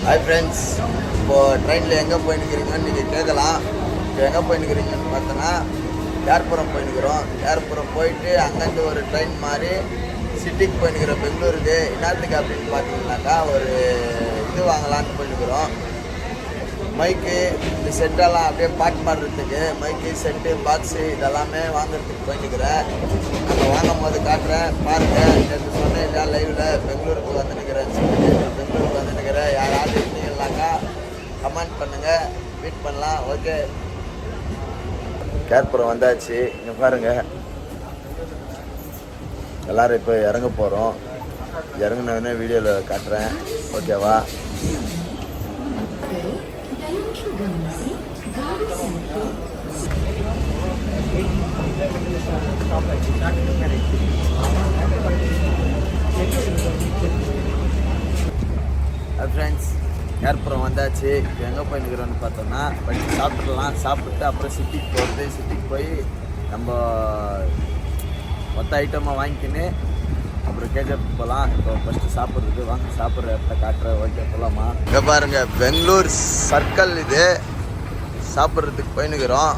Hi friends, இப்போது ட்ரெயினில் எங்கே போயின்னுக்கிறீங்கன்னு நீங்கள் கேட்கலாம். இப்போ எங்கே போயின்னுக்கிறீங்கன்னு பார்த்தோன்னா ஏர்புரம் போயின்னுக்கிறோம். ஏர்புரம் போயிட்டு அங்கேருந்து ஒரு ட்ரெயின் மாதிரி சிட்டிக்கு போயின்னுக்கிறோம், பெங்களூருக்கு. என்னத்துக்கு அப்படின்னு பார்த்தீங்கன்னாக்கா ஒரு இது வாங்கலான்னு போயின்னுக்கிறோம். மைக்கு இந்த செட்டெல்லாம் அப்படியே பாட்டு பாடுறதுக்கு மைக்கு செட்டு பாக்ஸு இதெல்லாமே வாங்குறதுக்கு போயின்னுக்கிறேன். அங்கே வாங்கும் போது காட்டுறேன் பாருங்கள். நேற்று சொன்னேன் இல்லையா லைவில் பெங்களூருக்கு வந்துன்னுக்கிறேன், பெங்களூருக்கு வந்துன்னுக்கிறேன். யாராவது இருந்தீங்கன்னாக்கா கமெண்ட் பண்ணுங்கள், மீட் பண்ணலாம். ஓகே, ஏர்புரம் வந்தாச்சு. இங்கே பாருங்கள், எல்லோரும் இப்போ இறங்க போகிறோம். இறங்கினோடனே வீடியோவில் காட்டுறேன், ஓகேவா? ஃப்ரெண்ட்ஸ், ஏர்புரம் வந்தாச்சு. இப்போ எங்கே போயின்னுக்கிறோன்னு பார்த்தோன்னா படித்து சாப்பிட்றலாம். சாப்பிட்டு அப்புறம் சிட்டிக்கு போகிறது. சிட்டிக்கு போய் நம்ம மொத்த ஐட்டமாக வாங்கிக்கின்னு அப்புறம் கேஜப் போகலாம். இப்போ ஃபஸ்ட்டு சாப்பிட்றதுக்கு வாங்க, சாப்பிட்ற இடத்த காட்டுறேன். ஓகே, போகலாமா? இங்கே பாருங்கள், பெங்களூர் சர்க்கிள் இது. சாப்பிட்றதுக்கு போயின்னுக்கிறோம்.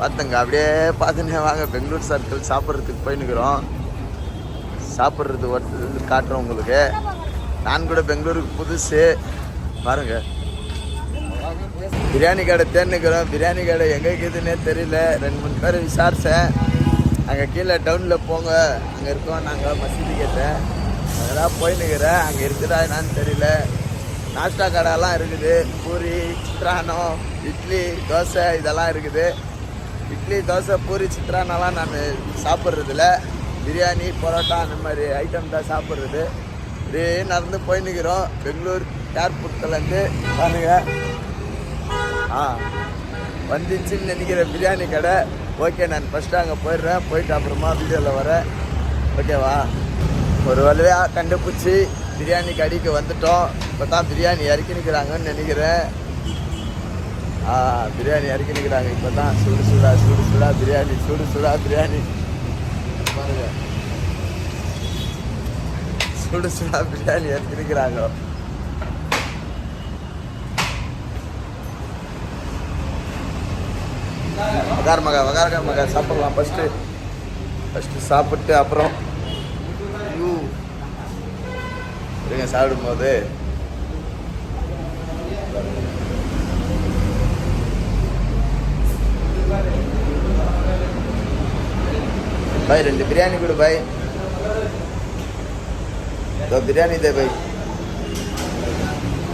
பார்த்துங்க, அப்படியே பார்த்துன்னே வாங்க. பெங்களூர் சர்க்கிள் சாப்பிட்றதுக்கு போயின்னுக்கிறோம். சாப்பிட்றது ஒரு காட்டுறோம் உங்களுக்கு. நான் கூட பெங்களூருக்கு புதுசு. பாருங்கள், பிரியாணி கடை தேர்னுக்கிறோம். பிரியாணி கடை எங்கே இருக்குதுன்னே தெரியல. 2-3 பேர் விசாரித்தேன். அங்கே கீழே டவுனில் போங்க, அங்கே இருக்கோம் நாங்கள் மசீதி கேட்டேன். அங்கெல்லாம் போயின்னுக்கிறேன். அங்கே இருக்குதா என்னான்னு தெரியல. நாஷ்டா கடைலாம் இருக்குது. பூரி, சித்ரானம், இட்லி, தோசை இதெல்லாம் இருக்குது. இட்லி, தோசை, பூரி, சித்ரானெல்லாம் நான் சாப்பிட்றதில்ல. பிரியாணி, பரோட்டா அந்த மாதிரி ஐட்டம் தான் சாப்பிட்றது. இதே நடந்து போயின்னுக்கிறோம் பெங்களூர் ஏர்போர்ட்லேருந்து. பாருங்கள், வந்துச்சுன்னு நினைக்கிற பிரியாணி கடை. ஓகே, நான் ஃபஸ்ட்டு அங்கே போயிடுறேன். போயிட்டு அப்புறமா வீடியோவில் வரேன், ஓகேவா? ஒரு வழியாக கண்டுபிடிச்சி பிரியாணி கடைக்கு வந்துட்டோம். இப்போ தான் பிரியாணி இறக்கி நிற்கிறாங்கன்னு நினைக்கிறேன். பிரியாணி இறக்கி நிற்கிறாங்க இப்போ தான். சுடு சுடா பிரியாணி, சுடா பிரியாணி. பாருங்க, சுடா பிரியாணி இறக்கி நிற்கிறாங்க. வகார மகா சாப்பிடலாம். ஃபஸ்ட்டு சாப்பிட்டு அப்புறம் இருங்க சாப்பிடும்போது பாய் 2 பிரியாணி கொடு பாய். பிரியாணி தே பாய்.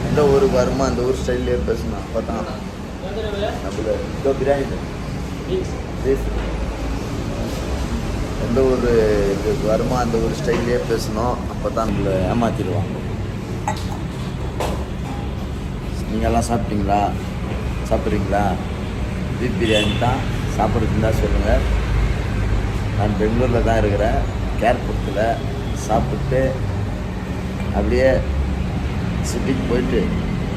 எந்த ஊருக்கு வருமா அந்த ஊர் ஸ்டைல்லே பேசணும். அப்போ தான் நம்மள பிரியாணி எந்த ஒரு இதுக்கு வருமா அந்த ஒரு ஸ்டைல்லே பேசணும். அப்போ தான் நம்மளை ஏமாற்றிடுவாங்க. நீங்கள்லாம் சாப்பிட்றீங்களா? பீஃப் பிரியாணி தான் சாப்பிட்றதுன்னு தான் சொல்லுங்கள். நான் பெங்களூரில் தான் இருக்கிறேன், ஏர்போர்ட்டில். சாப்பிட்டு அப்படியே சிட்டிக்கு போயிட்டு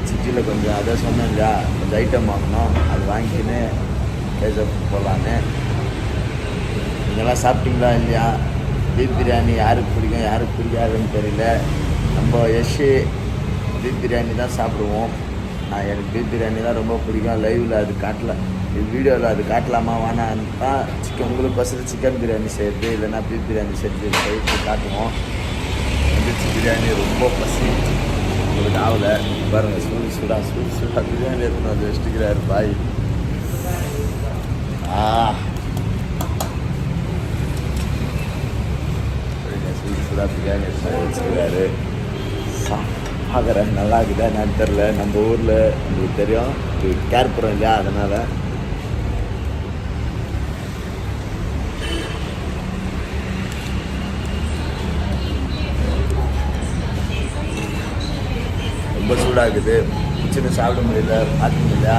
சிட்டியில் கொஞ்சம் அதை சொன்னேன் இல்லையா, கொஞ்சம் ஐட்டம் வாங்கணும். அது வாங்கிக்கின்னு கேஜப் போகலான்னு. நீங்கள்லாம் சாப்பிட்டீங்களா இல்லையா? பீஃப் பிரியாணி யாருக்கு பிடிக்கும் யாருக்கு பிடிக்காதுன்னு தெரியல. நம்ம பீஃப் பிரியாணி தான் சாப்பிடுவோம். எனக்கு பீஃப் பிரியாணி தான் ரொம்ப பிடிக்கும். லைவில் அது காட்டல, வீடியோவில் அது காட்டலாமா வேணான்னு தான் உங்களுக்கு சிக்கன் பிரியாணி செய்யுது, இல்லைன்னா பீஃப் பிரியாணி செய்து காட்டுவோம். பிரியாணி ரொம்ப பசி உங்களுக்கு ஆகலை. பாருங்கள், சுடா பிரியாணி எடுத்துன்னு வந்து வச்சுக்கிறாரு பாய். சுடா பிரியாணி எடுத்துன்னு வச்சுக்கிறாரு. பார்க்குறேன், நல்லா இருக்குதா என்னன்னு தெரில. நம்ம ஊரில் உங்களுக்கு தெரியும், இது ஏர்புரம் இல்லையா, அதனால் ரொம்ப சூடாக இருக்குது. சின்ன சாப்பிட முடியல, பார்க்க முடியலையா?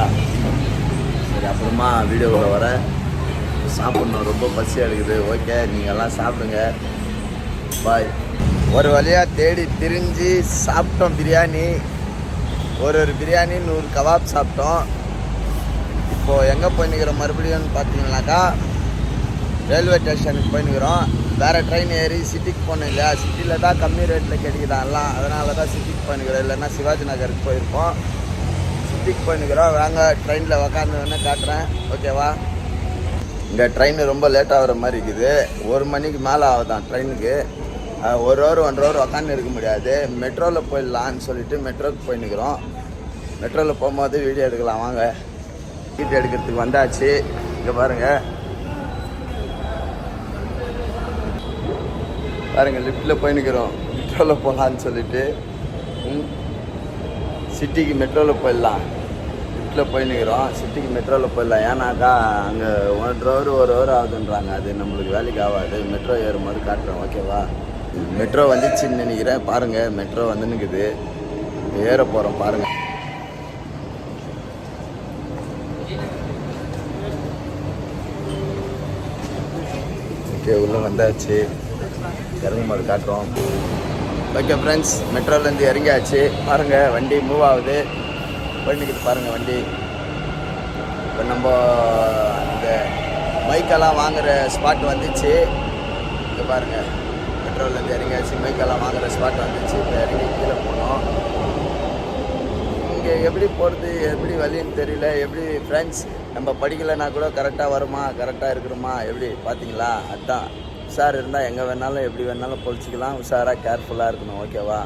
சரி, அப்புறமா வீடியோவில் வரேன். சாப்பிட்ணும், ரொம்ப பசியாக இருக்குது. ஓகே, நீங்கள்லாம் சாப்பிடுங்க. பாய். ஒரு வழியாக தேடி திரிஞ்சு சாப்பிட்டோம் பிரியாணி. ஒரு பிரியாணி 100 கபாப் சாப்பிட்டோம். இப்போது எங்கே போயின்னுக்கிறோம் மறுபடியும் பார்த்தீங்கன்னாக்கா ரயில்வே ஸ்டேஷனுக்கு போயின்னுக்கிறோம். வேறு ட்ரெயின் ஏறி சிட்டிக்கு போனோம் இல்லையா, சிட்டியில் தான் கம்மி ரேட்டில் கிடைக்குதான்லாம், அதனால தான் சிட்டிக்கு போயினுக்கிறோம். இல்லைன்னா சிவாஜி நகருக்கு போயிருப்போம். சிட்டிக்கு போயினுக்கிறோம். வாங்க ட்ரெயினில் உக்காந்து காட்டுறேன், ஓகேவா? இங்கே ட்ரெயின் ரொம்ப லேட்டாக வர மாதிரி இருக்குது. 1 மணிக்கு மேலே ஆகுதான் ட்ரெயினுக்கு. 1 ஹவர் 1.5 ஹவர் உக்காந்து இருக்க முடியாது. மெட்ரோவில் போயிடலான்னு சொல்லிட்டு மெட்ரோவுக்கு போயின்னுக்கிறோம். மெட்ரோவில் போகும்போது வீடியோ எடுக்கலாம் வாங்க. வீடியோ எடுக்கிறதுக்கு வந்தாச்சு. இங்கே பாருங்கள் லிஃப்ட்டில் போயின்னுக்கிறோம். மெட்ரோவில் போகலான்னு சொல்லிட்டு சிட்டிக்கு மெட்ரோவில் போயிடலாம். லிஃப்ட்டில் போயின்னுக்கிறோம். சிட்டிக்கு மெட்ரோவில் போயிடலாம். ஏன்னாக்கா அங்கே 1.5 ஹவர் 1 ஹவர் ஆகுதுன்றாங்க. அது நம்மளுக்கு வேலைக்கு ஆகாது. மெட்ரோ ஏறும்போது காட்டுறேன், ஓகேவா? மெட்ரோ வந்துச்சுன்னு நினைக்கிறேன். பாருங்கள் மெட்ரோ வந்துன்னுக்குது. ஏற போகிறோம் பாருங்கள். ஓகே, உள்ளே வந்தாச்சு. இறங்கும் போது காட்டுறோம். ஓகே ஃப்ரெண்ட்ஸ், மெட்ரோலேருந்து இறங்கியாச்சு. பாருங்கள் வண்டி மூவ் ஆகுது. பண்ணிக்கிட்டு பாருங்கள் வண்டி. இப்போ நம்ம இந்த மைக்கெல்லாம் வாங்குகிற ஸ்பாட் வந்துச்சு. இங்கே பாருங்கள் மெட்ரோலேருந்து இறங்கியாச்சு. மைக்கெல்லாம் வாங்குகிற ஸ்பாட் வந்துச்சு. இப்போ இறங்கி கீழே போனோம். இங்கே எப்படி போகிறது, எப்படி வழின்னு தெரியல. எப்படி ஃப்ரெண்ட்ஸ், நம்ம படிக்கலைன்னா கூட கரெக்டாக வருமா, கரெக்டாக இருக்கிறோமா, எப்படி பார்த்தீங்களா? அதுதான் உஷார் இருந்தால் எங்கே வேணாலும் எப்படி வேணாலும் பொழிச்சிக்கலாம். உஷாராக கேர்ஃபுல்லாக இருக்கணும், ஓகேவா?